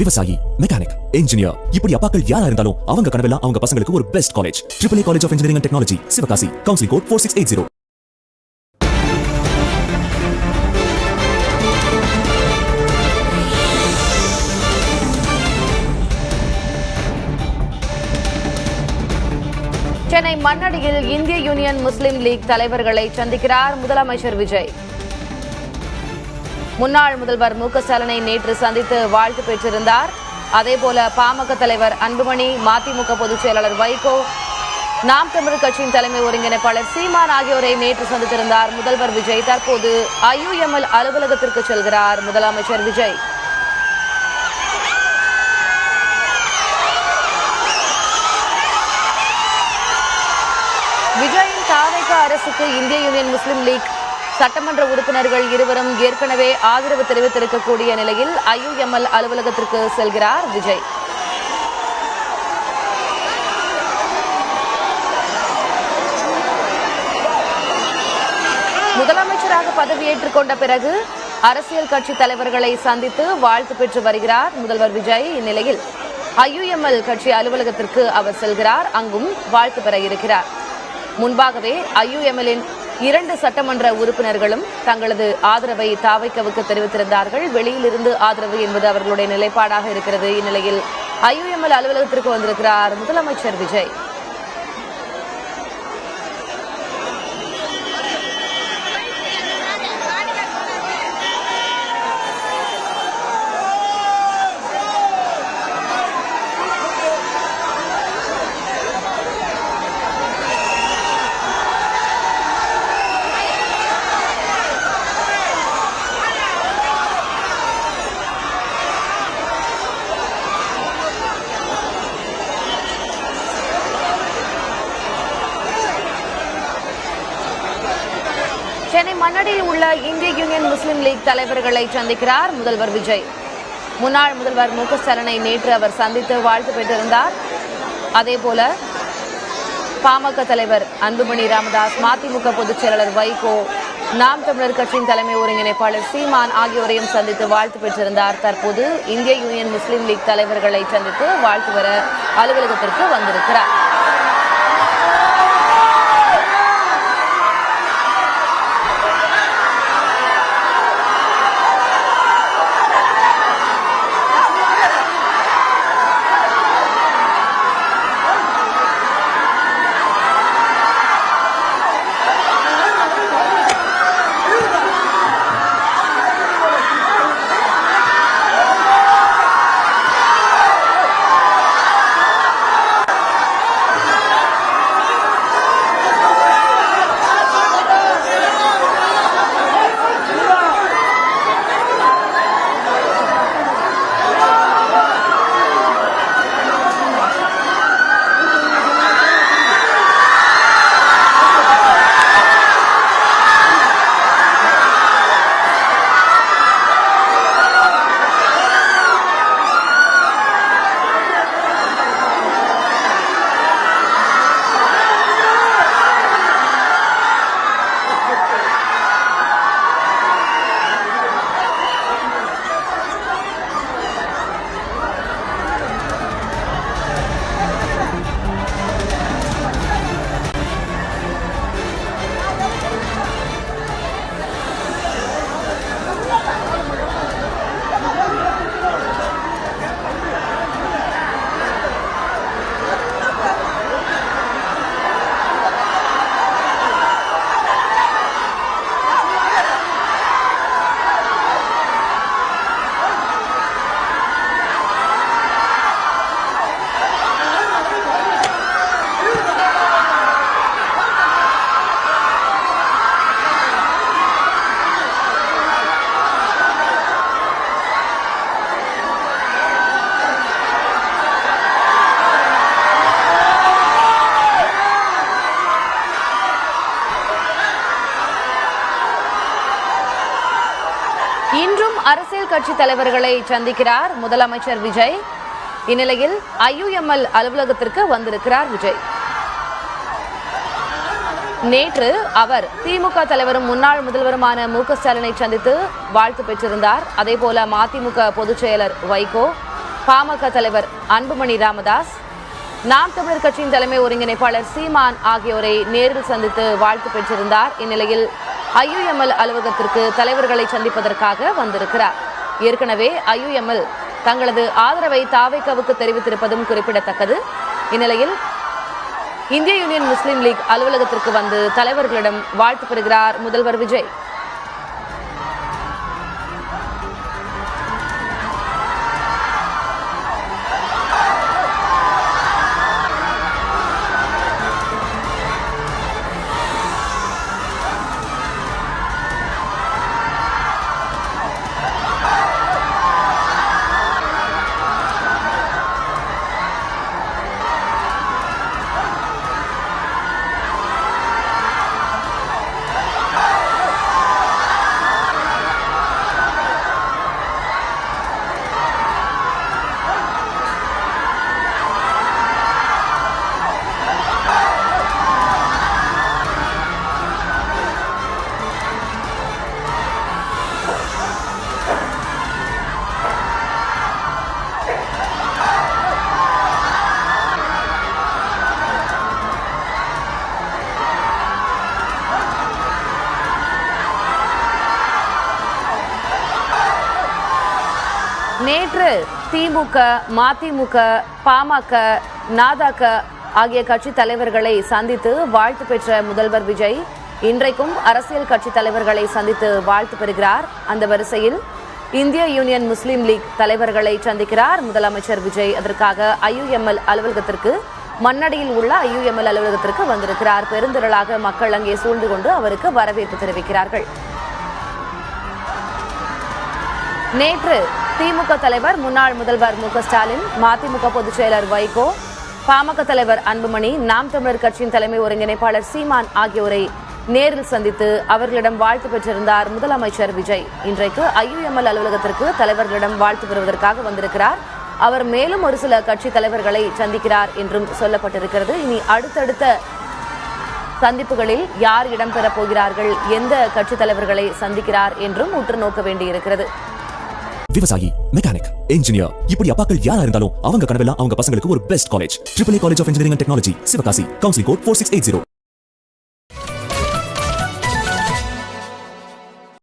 விவசாயி, mechanic, engineer, இப்படி அப்பாக்கள் யாரா இருந்தாலும் அவங்க கனவெல்லாம் அவங்க பசங்களுக்கு ஒரு best college. AAA college of engineering and technology, Sivakasi. Counselling code 4680. Chennai மண்ணடியில் இந்திய யூனியன் முஸ்லிம் லீக் தலைவர்களை சந்திக்கிறார் முதலமைச்சர் விஜய். முன்னாள் முதல்வர் மு க ஸ்டாலினை நேற்று சந்தித்து வாழ்த்து பெற்றிருந்தார். அதேபோல பாமக தலைவர் அன்புமணி, மதிமுக பொதுச் செயலாளர் வைகோ, நாம் தமிழர் கட்சியின் தலைமை ஒருங்கிணைப்பாளர் சீமான் ஆகியோரை நேற்று சந்தித்திருந்தார் முதல்வர் விஜய். தற்போது IUML அலுவலகத்திற்கு செல்கிறார் முதலமைச்சர் விஜய். விஜயின் தாவேகா அரசுக்கு இந்திய யூனியன் முஸ்லிம் லீக் சட்டமன்ற உறுப்பினர்கள் இருவரும் ஏற்கனவே ஆதரவு தெரிவித்திருக்கக்கூடிய நிலையில் IUML அலுவலகத்திற்கு செல்கிறார் விஜய். முதலமைச்சராக பதவியேற்றுக் கொண்ட பிறகு அரசியல் கட்சி தலைவர்களை சந்தித்து வாழ்த்து பெற்று வருகிறார் முதல்வர் விஜய். இந்நிலையில் IUML கட்சி அலுவலகத்திற்கு அவர் செல்கிறார். அங்கும் வாழ்த்து பெற இருக்கிறார். முன்பாகவே IUML-இன் 2 சட்டமன்ற உறுப்பினர்களும் தங்களது ஆதரவை தாவேகாவுக்கு தெரிவித்திருந்தார்கள். வெளியிலிருந்து ஆதரவு என்பது அவர்களுடைய நிலைப்பாடாக இருக்கிறது. இந்நிலையில் IUML அலுவலகத்திற்கு வந்திருக்கிறார் முதலமைச்சர் விஜய். சென்னை மண்ணடியில் உள்ள இந்திய யூனியன் முஸ்லிம் லீக் தலைவர்களை சந்திக்கிறார் முதல்வர் விஜய். முன்னாள் முதல்வர் மு க ஸ்டாலினை நேற்று அவர் சந்தித்து வாழ்த்து பெற்றிருந்தார். அதேபோல பாமக தலைவர் அன்புமணி ராமதாஸ், மதிமுக பொதுச் செயலாளர் வைகோ, நாம் தமிழர் கட்சியின் தலைமை ஒருங்கிணைப்பாளர் சீமான் ஆகியோரையும் சந்தித்து வாழ்த்து பெற்றிருந்தார். தற்போது இந்திய யூனியன் முஸ்லிம் லீக் தலைவர்களை சந்தித்து வாழ்த்து பெற அலுவலகத்திற்கு வந்திருக்கிறார். இன்றும் அரசியல் கட்சி தலைவர்களை சந்திக்கிறார் முதலமைச்சர் விஜய். இந்நிலையில் IUML அலுவலகத்திற்கு வந்திருக்கிறார் விஜய். நேற்று அவர் திமுக தலைவரும் முன்னாள் முதல்வருமான மு க ஸ்டாலினை சந்தித்து வாழ்த்து பெற்றிருந்தார். அதேபோல மதிமுக பொதுச் செயலர் வைகோ, பாமக தலைவர் அன்புமணி ராமதாஸ், நாம் தமிழர் கட்சியின் தலைமை ஒருங்கிணைப்பாளர் சீமான் ஆகியோரை நேரில் சந்தித்து வாழ்த்து பெற்றிருந்தார். இந்நிலையில் IUML அலுவலகத்திற்கு தலைவர்களை சந்திப்பதற்காக வந்திருக்கிறார். ஏற்கனவே IUML தங்களது ஆதரவை தாவேகாவுக்கு தெரிவித்திருப்பதும் குறிப்பிடத்தக்கது. இந்நிலையில் இந்திய யூனியன் முஸ்லீம் லீக் அலுவலகத்திற்கு வந்து தலைவர்களிடம் வாழ்த்து பெறுகிறார் முதல்வர் விஜய். நேற்று திமுக, மதிமுக, பாமக, நாதக ஆகிய கட்சி தலைவர்களை சந்தித்து வாழ்த்து பெற்ற முதல்வர் விஜய் இன்றைக்கும் அரசியல் கட்சி தலைவர்களை சந்தித்து வாழ்த்து பெறுகிறார். அந்த வரிசையில் இந்திய யூனியன் முஸ்லீம் லீக் தலைவர்களை சந்திக்கிறார் முதலமைச்சர் விஜய். அதற்காக IUML அலுவலகத்திற்கு, மண்ணடியில் உள்ள IUML அலுவலகத்திற்கு வந்திருக்கிறார். பெருந்திரளாக மக்கள் அங்கே சூழ்ந்து கொண்டு அவருக்கு வரவேற்பு தெரிவிக்கிறார்கள். நேற்று திமுக தலைவர் முன்னாள் முதல்வர் ஸ்டாலின், மதிமுக பொதுச் செயலர் வைகோ, பாமக தலைவர் அன்புமணி, நாம் தமிழர் கட்சியின் தலைமை ஒருங்கிணைப்பாளர் சீமான் ஆகியோரை நேரில் சந்தித்து அவர்களிடம் வாழ்த்து பெற்றிருந்தார் முதலமைச்சர் விஜய். இன்றைக்கு IUML அலுவலகத்திற்கு தலைவர்களிடம் வாழ்த்து பெறுவதற்காக வந்திருக்கிறார். அவர் மேலும் ஒரு சில கட்சி தலைவர்களை சந்திக்கிறார் என்றும் சொல்லப்பட்டிருக்கிறது. இனி அடுத்தடுத்த சந்திப்புகளில் யார் இடம்பெறப் போகிறார்கள், எந்த கட்சி தலைவர்களை சந்திக்கிறார் என்றும் உற்று நோக்க வேண்டியிருக்கிறது. விவசாயி, மெக்கானிக், இன்ஜினியர், இப்படி அப்பாக்கள் யாரா இருந்தாலும் அவங்க கனவெல்லாம் அவங்க பசங்களுக்கு ஒரு best college AAA college of engineering and technology, Sivakasi. Counselling code 4680.